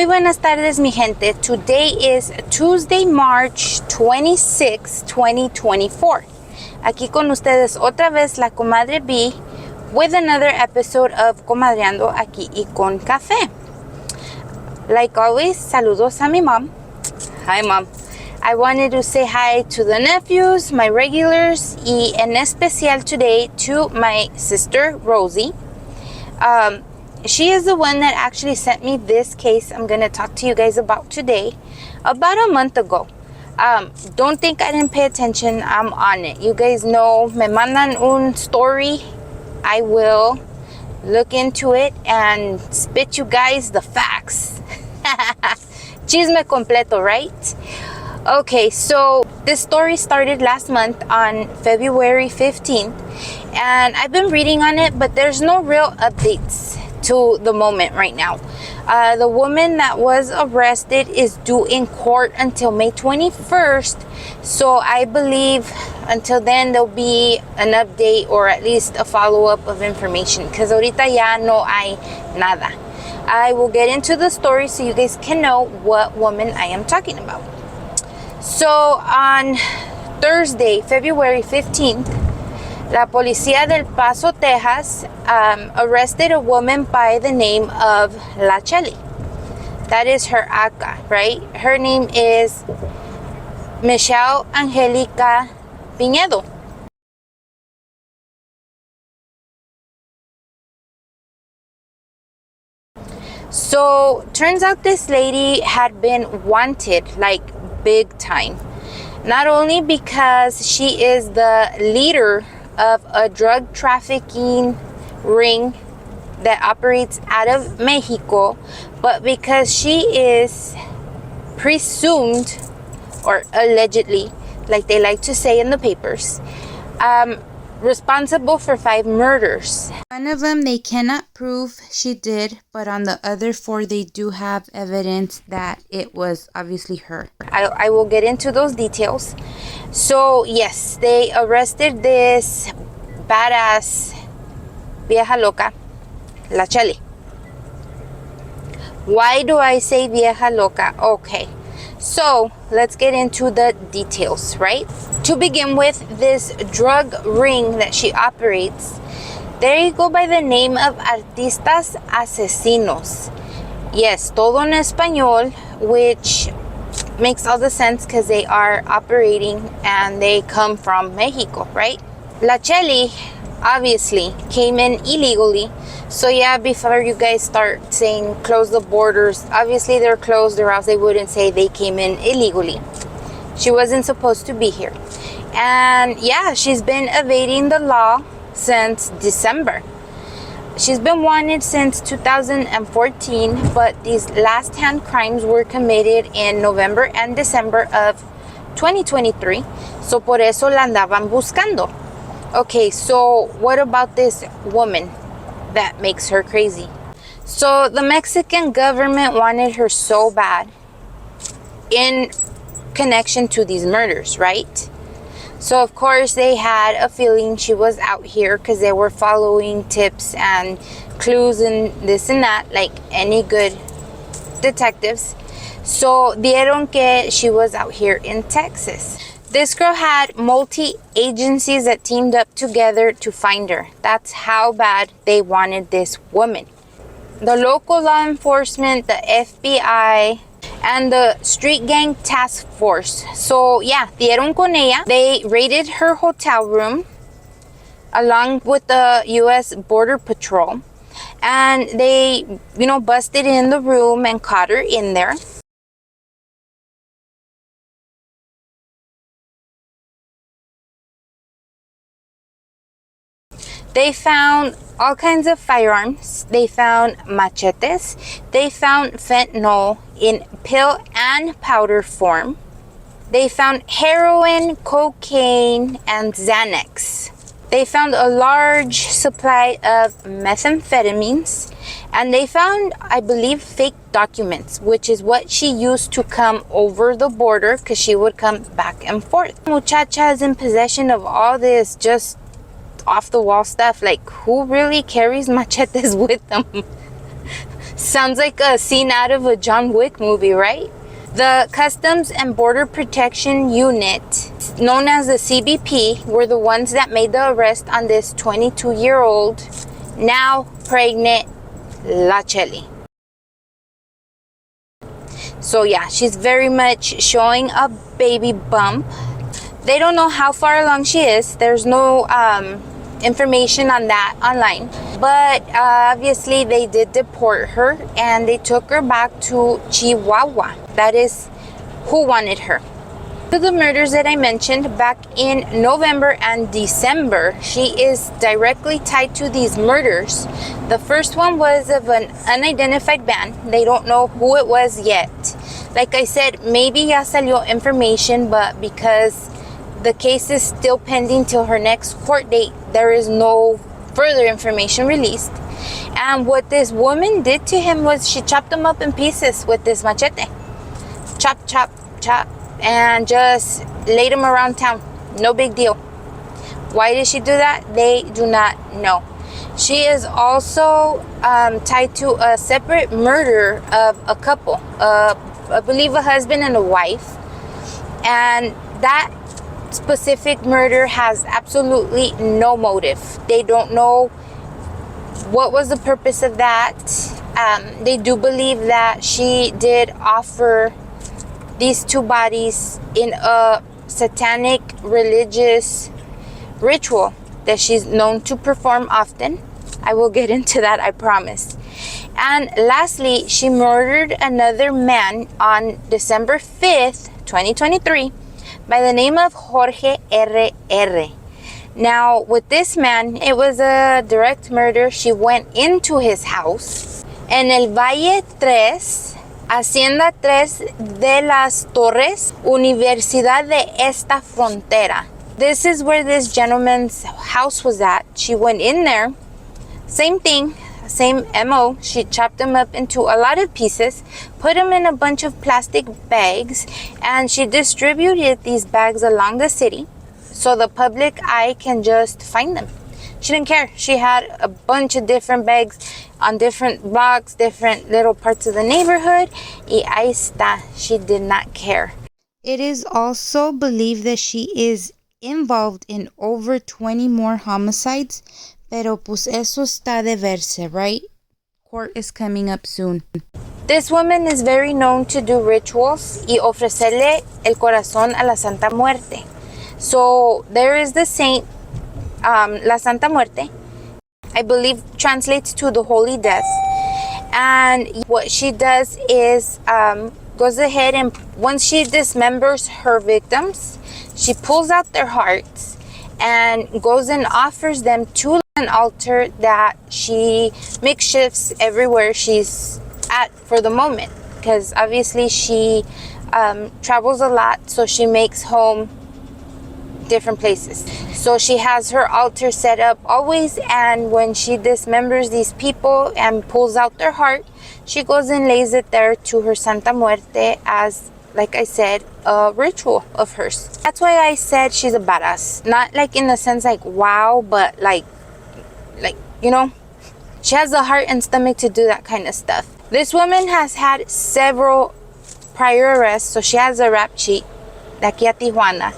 buenas tardes, mi gente. Today is Tuesday, March 26, 2024. Aquí con ustedes otra vez la comadre B with another episode of Comadreando aquí y con café. Like always, saludos a mi mom. Hi, mom. I wanted to say hi to the nephews, my regulars, y en especial today to my sister, Rosie. She is the one that actually sent me this case I'm going to talk to you guys about today, about a month ago. Don't think I didn't pay attention. I'm on it. You guys know, me mandan un story. I will look into it and spit you guys the facts. Chisme completo, right? Okay, so this story started last month on February 15th, and I've been reading on it, but there's no real updates to the moment right now. The woman that was arrested is due in court until May 21st, so I believe until then there'll be an update or at least a follow-up of information, because ahorita ya no hay nada. I will get into the story so you guys can know what woman I am talking about. So on Thursday, February 15th, la policía del Paso, Texas, arrested a woman by the name of La Cheli. That is her ACA, right? Her name is Michelle Angelica Pinedo. So turns out this lady had been wanted, like big time. Not only because she is the leader of a drug trafficking ring that operates out of Mexico, but because she is presumed, or allegedly, like they like to say in the papers, responsible for 5 murders. One of them they cannot prove she did, but on the other 4 they do have evidence that it was obviously her. I will get into those details. So yes, they arrested this badass vieja loca, La Cheli. Why do I say vieja loca? Okay, so let's get into the details, right? To begin with, this drug ring that she operates, they go by the name of Artistas Asesinos. Yes, todo en español, which makes all the sense because they are operating and they come from Mexico, right? La Cheli obviously came in illegally. So yeah, before you guys start saying close the borders, obviously they're closed, or else they wouldn't say they came in illegally. She wasn't supposed to be here. And yeah, she's been evading the law since December. She's been wanted since 2014, but these last hand crimes were committed in November and December of 2023. So por eso la andaban buscando. Okay, so what about this woman that makes her crazy? So the Mexican government wanted her so bad in connection to these murders, right? So of course they had a feeling she was out here because they were following tips and clues and this and that, like any good detectives. So dieron que she was out here in Texas. This girl had multi-agencies that teamed up together to find her. That's how bad they wanted this woman. The local law enforcement, the FBI, and the street gang task force. So yeah, dieron con ella. They raided her hotel room along with the U.S. Border Patrol. And they, busted in the room and caught her in there. They found all kinds of firearms. They found machetes. They found fentanyl in pill and powder form. They found heroin, cocaine, and Xanax. They found a large supply of methamphetamines. And they found, I believe, fake documents, which is what she used to come over the border because she would come back and forth. Muchacha is in possession of all this just off the wall stuff. Like, who really carries machetes with them? Sounds like a scene out of a John Wick movie, right? The Customs and Border Protection Unit, known as the CBP, were the ones that made the arrest on this 22-year-old, now pregnant, La Chelly. So yeah, she's very much showing a baby bump. They don't know how far along she is. There's no information on that online. But obviously they did deport her and they took her back to Chihuahua. That is who wanted her. To the murders that I mentioned back in November and December, she is directly tied to these murders. The first one was of an unidentified man. They don't know who it was yet. Like I said, maybe ya salió information, but because the case is still pending till her next court date, there is no further information released. And what this woman did to him was she chopped him up in pieces with this machete. Chop, chop, chop. And just laid him around town. No big deal. Why did she do that? They do not know. She is also tied to a separate murder of a couple. I believe a husband and a wife. And that specific murder has absolutely no motive. They don't know what was the purpose of that. They do believe that she did offer these two bodies in a satanic religious ritual that she's known to perform often. I will get into that, I promise. And lastly, she murdered another man on December 5th, 2023, by the name of Jorge R.R. Now, with this man, it was a direct murder. She went into his house en el Valle 3, Hacienda 3 de las Torres, Universidad de esta Frontera. This is where this gentleman's house was at. She went in there, same thing, same MO. She chopped him up into a lot of pieces, put them in a bunch of plastic bags, and she distributed these bags along the city so the public eye can just find them. She didn't care. She had a bunch of different bags on different blocks, different little parts of the neighborhood. Y ahí está. She did not care. It is also believed that she is involved in over 20 more homicides, pero pues eso está de verse, right? Court is coming up soon. This woman is very known to do rituals y ofrecerle el corazón a la Santa Muerte. So there is the saint, La Santa Muerte, I believe translates to the Holy Death. And what she does is goes ahead and once she dismembers her victims, she pulls out their hearts and goes and offers them to an altar that she makeshifts everywhere she's at for the moment. Because obviously she travels a lot, so she makes home different places. So she has her altar set up always, and when she dismembers these people and pulls out their heart, she goes and lays it there to her Santa Muerte as, like I said, a ritual of hers. That's why I said she's a badass. Not like in the sense like wow, but like you know, she has the heart and stomach to do that kind of stuff. This woman has had several prior arrests, so she has a rap sheet de aquí a Tijuana.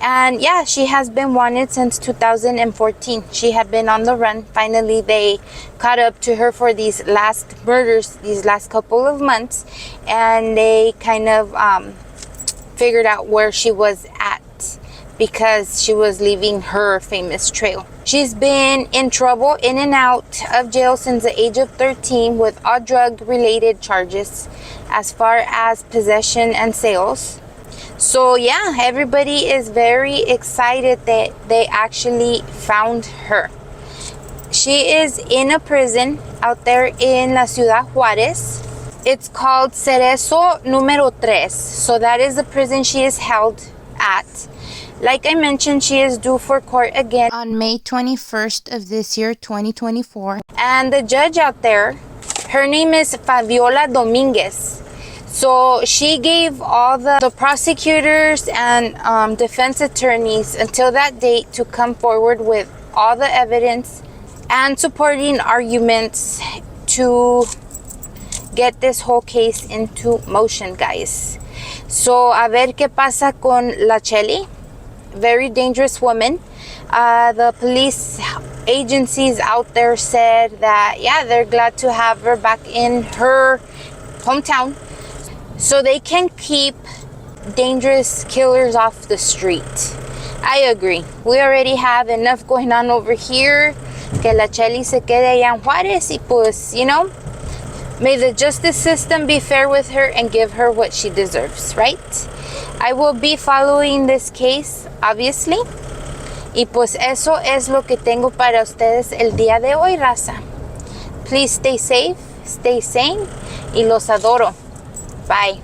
And yeah, she has been wanted since 2014. She had been on the run. Finally, they caught up to her for these last murders, these last couple of months. And they kind of figured out where she was at because she was leaving her famous trail. She's been in trouble, in and out of jail since the age of 13 with all drug-related charges as far as possession and sales. So yeah, everybody is very excited that they actually found her. She is in a prison out there in La Ciudad Juárez. It's called Cerezo Número 3. So that is the prison she is held at. Like I mentioned, she is due for court again on May 21st of this year, 2024. And the judge out there, her name is Fabiola Dominguez. So she gave all the prosecutors and defense attorneys until that date to come forward with all the evidence and supporting arguments to get this whole case into motion, guys. So, a ver qué pasa con la Chelly. Very dangerous woman. The police agencies out there said that, yeah, they're glad to have her back in her hometown so they can keep dangerous killers off the street. I agree. We already have enough going on over here. Que la Chelly se quede allá en Juárez y pues, you know, may the justice system be fair with her and give her what she deserves, right? I will be following this case, obviously. Y pues eso es lo que tengo para ustedes el día de hoy, raza. Please stay safe, stay sane y los adoro. Bye.